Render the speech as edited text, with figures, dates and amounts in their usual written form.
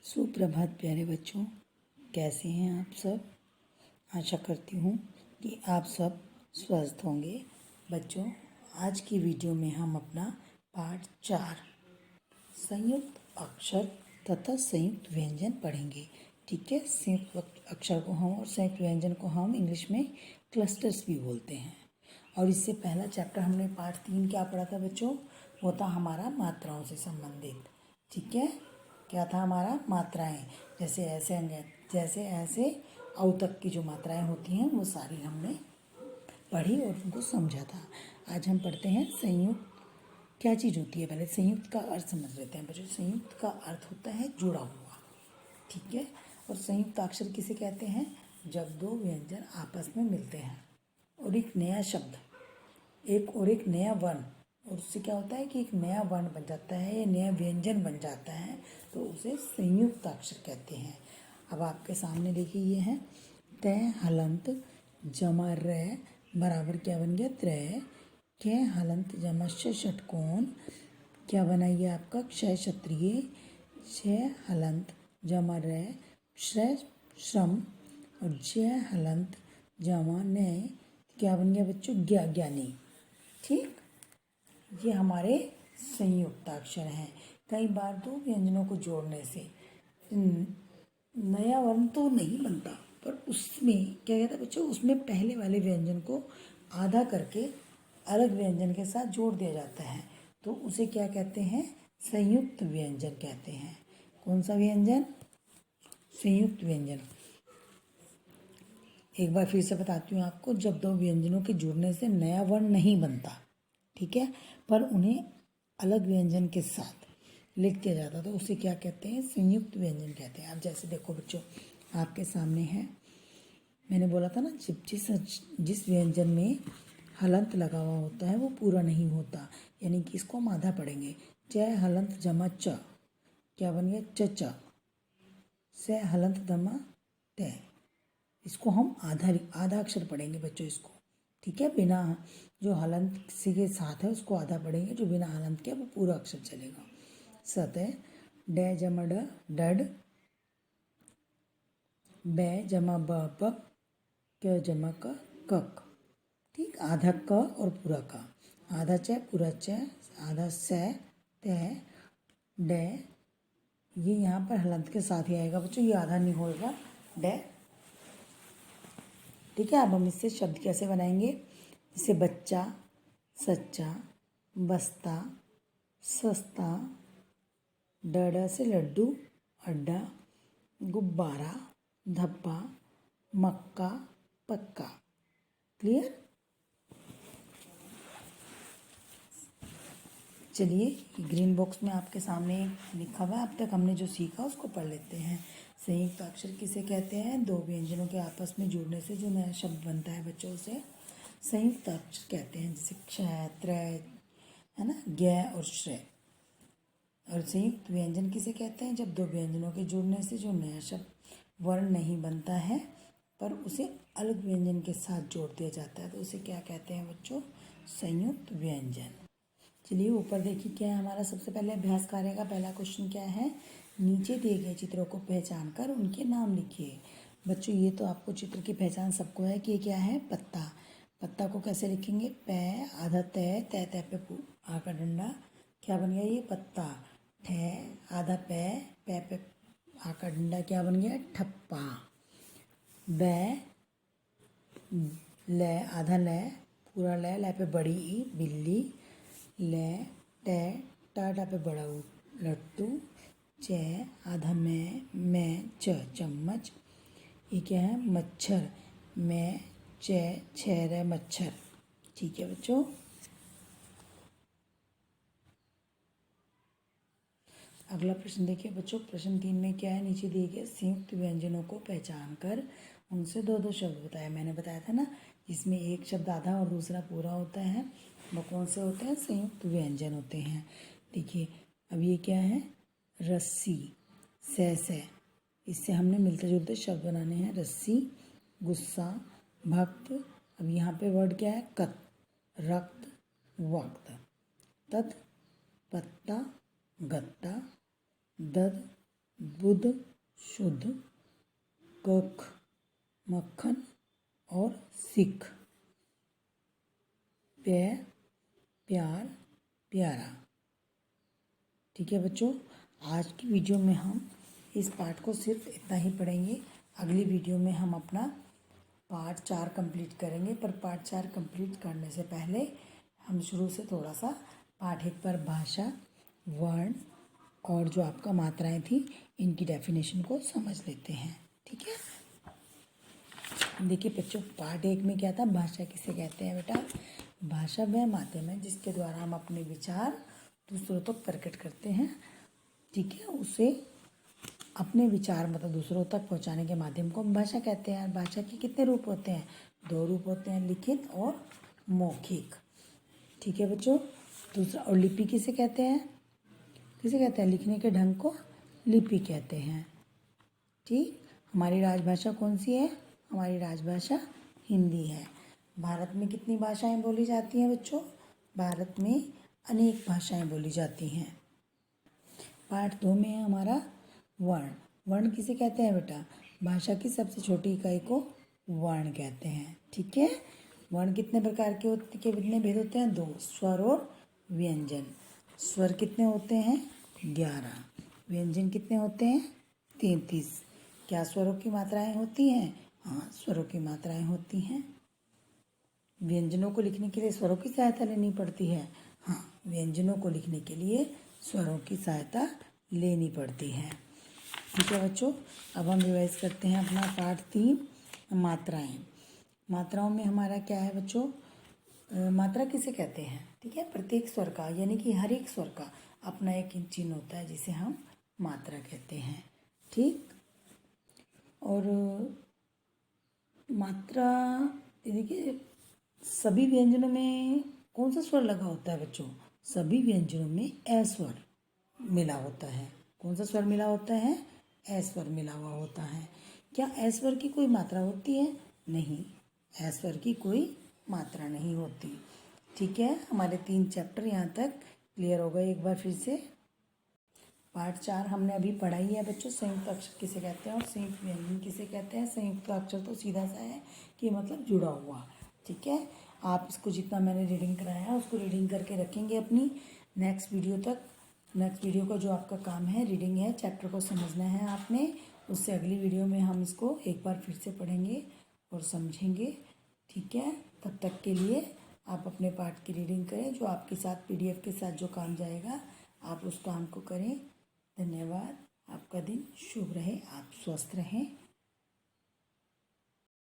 सुप्रभात प्यारे बच्चों, कैसे हैं आप सब। आशा करती हूँ कि आप सब स्वस्थ होंगे। बच्चों, आज की वीडियो में हम अपना पाठ 4 संयुक्त अक्षर तथा संयुक्त व्यंजन पढ़ेंगे। ठीक है, संयुक्त अक्षर को हम और संयुक्त व्यंजन को हम इंग्लिश में क्लस्टर्स भी बोलते हैं। और इससे पहला चैप्टर हमने पाठ 3 क्या पढ़ा था बच्चों, वो था हमारा मात्राओं से संबंधित। ठीक है, क्या था हमारा, मात्राएं। जैसे ऐसे औ तक की जो मात्राएं होती हैं वो सारी हमने पढ़ी और उनको समझा था। आज हम पढ़ते हैं संयुक्त क्या चीज़ होती है। पहले संयुक्त का अर्थ समझ लेते हैं बच्चों। संयुक्त का अर्थ होता है जुड़ा हुआ। ठीक है, और संयुक्त अक्षर किसे कहते हैं, जब दो व्यंजन आपस में मिलते हैं और एक नया शब्द एक नया वर्ण, और उससे क्या होता है कि एक नया वर्ण बन जाता है या नया व्यंजन बन जाता है, तो उसे संयुक्त अक्षर कहते हैं। अब आपके सामने देखिए, ये है तय हलंत जमा रे बराबर क्या बन गया, त्रय। कै हलंत जमा षटकोण क्या बना, ये आपका क्षय क्षत्रिय। छः हलंत जमा रे श्रय श्रम। और जय हलंत जमा ने क्या बन गया बच्चों, ज्ञानी। ठीक, ये हमारे संयुक्ताक्षर हैं। कई बार दो व्यंजनों को जोड़ने से नया वर्ण तो नहीं बनता, पर उसमें क्या कहता है बच्चों, उसमें पहले वाले व्यंजन को आधा करके अलग व्यंजन के साथ जोड़ दिया जाता है, तो उसे क्या कहते हैं, संयुक्त व्यंजन कहते हैं। कौन सा व्यंजन, संयुक्त व्यंजन। एक बार फिर से बताती हूँ आपको, जब दो व्यंजनों के जुड़ने से नया वर्ण नहीं बनता, ठीक है, पर उन्हें अलग व्यंजन के साथ लिख दिया जाता, तो उसे क्या कहते हैं, संयुक्त व्यंजन कहते हैं। अब जैसे देखो बच्चों, आपके सामने है, मैंने बोला था ना, जिस व्यंजन में हलंत लगा हुआ होता है वो पूरा नहीं होता, यानी कि इसको हम आधा पढ़ेंगे। च हलंत जमा च क्या बन गया, च। से हलंत दमा तय, इसको हम आधा अक्षर पढ़ेंगे बच्चों इसको। ठीक है, बिना जो हलंत किसी के साथ है उसको आधा पढ़ेंगे, जो बिना हलंत के वो पूरा अक्षर चलेगा। सतह डे जमा ड डड, बे जमा ब बक, क जमा क कक। ठीक, आधा क और पूरा का, आधा च पूरा च, आधा से तय डे, ये यहाँ पर हलंत के साथ ही आएगा बच्चों, ये आधा नहीं होगा डे। ठीक है, अब हम इससे शब्द कैसे बनाएंगे, जैसे बच्चा, सच्चा, बस्ता, सस्ता, डडा से लड्डू, अड्डा, गुब्बारा, धब्बा, मक्का, पक्का। क्लियर। चलिए, ग्रीन बॉक्स में आपके सामने लिखा हुआ है, अब तक हमने जो सीखा उसको पढ़ लेते हैं। संयुक्त अक्षर किसे कहते हैं, दो व्यंजनों के आपस में जुड़ने से जो नया शब्द बनता है बच्चों, उसे संयुक्त अक्षर कहते हैं। जैसे क्षय, त्रय, है ना, ज्ञ और श्रेय। और संयुक्त व्यंजन किसे कहते हैं, जब दो व्यंजनों के जुड़ने से जो नया शब्द वर्ण नहीं बनता है, पर उसे अलग व्यंजन के साथ जोड़ दिया जाता है, तो उसे क्या कहते हैं बच्चों, संयुक्त व्यंजन। चलिए, ऊपर देखिए क्या है हमारा सबसे पहले अभ्यास कार्य का पहला क्वेश्चन क्या है, नीचे दिए गए चित्रों को पहचान कर उनके नाम लिखिए। बच्चों, ये तो आपको चित्र की पहचान सबको है कि ये क्या है, पत्ता। पत्ता को कैसे लिखेंगे, पै आधा तय, तय तय पे आ का डंडा, क्या बन गया ये पत्ता। ठे आधा पै, पै पे आ का डंडा, क्या बन गया, ठप्पा। बै ले आधा ले पूरा ले, लै पे बड़ी ई बिल्ली, ले टे टाटा पे बड़ा ऊ लट्टू, चे आधा मैं च चम्मच, ये क्या है, मच्छर, मैं चे छह रे मच्छर। ठीक है बच्चों, अगला प्रश्न देखिए बच्चों, प्रश्न 3 में क्या है, नीचे दिए गए संयुक्त व्यंजनों को पहचान कर उनसे दो दो शब्द बताया। मैंने बताया था ना, इसमें एक शब्द आधा और दूसरा पूरा होता है, वो कौन से होते हैं, संयुक्त व्यंजन होते हैं। देखिए, अब ये क्या है, रस्सी, से, इससे हमने मिलते जुलते शब्द बनाने हैं, रस्सी, गुस्सा, भक्त। अब यहाँ पे वर्ड क्या है, कत, रक्त, वक्त, तत्, पत्ता, गत्ता, दद, बुध शुद्ध, कख मक्खन और सिख प्य प्यार प्यारा। ठीक है बच्चों, आज की वीडियो में हम इस पाठ को सिर्फ इतना ही पढ़ेंगे। अगली वीडियो में हम अपना पार्ट 4 कंप्लीट करेंगे, पर पार्ट 4 कंप्लीट करने से पहले हम शुरू से थोड़ा सा पाठ 1 पर भाषा, वर्ण और जो आपका मात्राएं थी इनकी डेफिनेशन को समझ लेते हैं। ठीक है, देखिए बच्चों, पार्ट 1 में क्या था, भाषा किसे कहते हैं बेटा। भाषा वह माध्यम है जिसके द्वारा हम अपने विचार दूसरों तक प्रकट करते हैं। ठीक है, उसे अपने विचार मतलब दूसरों तक पहुंचाने के माध्यम को हम भाषा कहते हैं। भाषा के कितने रूप होते हैं, 2 रूप होते हैं, लिखित और मौखिक। ठीक है बच्चों, दूसरा, और लिपि किसे कहते हैं, किसे कहते हैं, लिखने के ढंग को लिपि कहते हैं। ठीक, हमारी राजभाषा कौन सी है, हमारी राजभाषा हिंदी है। भारत में कितनी भाषाएं बोली जाती हैं बच्चों, भारत में अनेक भाषाएं बोली जाती हैं। पार्ट 2 में है हमारा वर्ण। वर्ण किसे कहते हैं बेटा, भाषा की सबसे छोटी इकाई को वर्ण कहते हैं। ठीक है, वर्ण कितने प्रकार के कितने भेद होते हैं, 2, स्वर और व्यंजन। स्वर कितने होते हैं, 11। व्यंजन कितने होते हैं, 33। क्या स्वरों की मात्राएं होती हैं, हाँ स्वरों की मात्राएं होती हैं। व्यंजनों को लिखने के लिए स्वरों की सहायता लेनी पड़ती है, हाँ व्यंजनों को लिखने के लिए स्वरों की सहायता लेनी पड़ती है। ठीक है बच्चों, अब हम रिवाइज करते हैं अपना पार्ट 3, मात्राएं। मात्राओं में हमारा क्या है बच्चों, मात्रा किसे कहते हैं। ठीक है, प्रत्येक स्वर का यानी कि हर एक स्वर का अपना एक चिन्ह होता है जिसे हम मात्रा कहते हैं। ठीक, और मात्रा देखिए सभी व्यंजनों में कौन सा स्वर लगा होता है बच्चों, सभी व्यंजनों में ए स्वर मिला होता है। कौन सा स्वर मिला होता है, ए स्वर मिला हुआ होता है। क्या ए स्वर की कोई मात्रा होती है, नहीं, ए स्वर की कोई मात्रा नहीं होती। ठीक है, हमारे 3 चैप्टर यहाँ तक क्लियर हो गए। एक बार फिर से पार्ट 4 हमने अभी पढ़ा ही है बच्चों, संयुक्त अक्षर किसे कहते हैं और संयुक्त व्यंजन किसे कहते हैं। संयुक्त अक्षर तो सीधा सा है कि मतलब जुड़ा हुआ। ठीक है, आप इसको जितना मैंने रीडिंग कराया है उसको रीडिंग करके रखेंगे अपनी नेक्स्ट वीडियो तक। नेक्स्ट वीडियो का जो आपका काम है रीडिंग है, चैप्टर को समझना है आपने। उससे अगली वीडियो में हम इसको एक बार फिर से पढ़ेंगे और समझेंगे। ठीक है, तब तक के लिए आप अपने पाठ की रीडिंग करें, जो आपके साथ PDF के साथ जो काम जाएगा आप उस काम को करें। धन्यवाद, आपका दिन शुभ रहे, आप स्वस्थ रहें।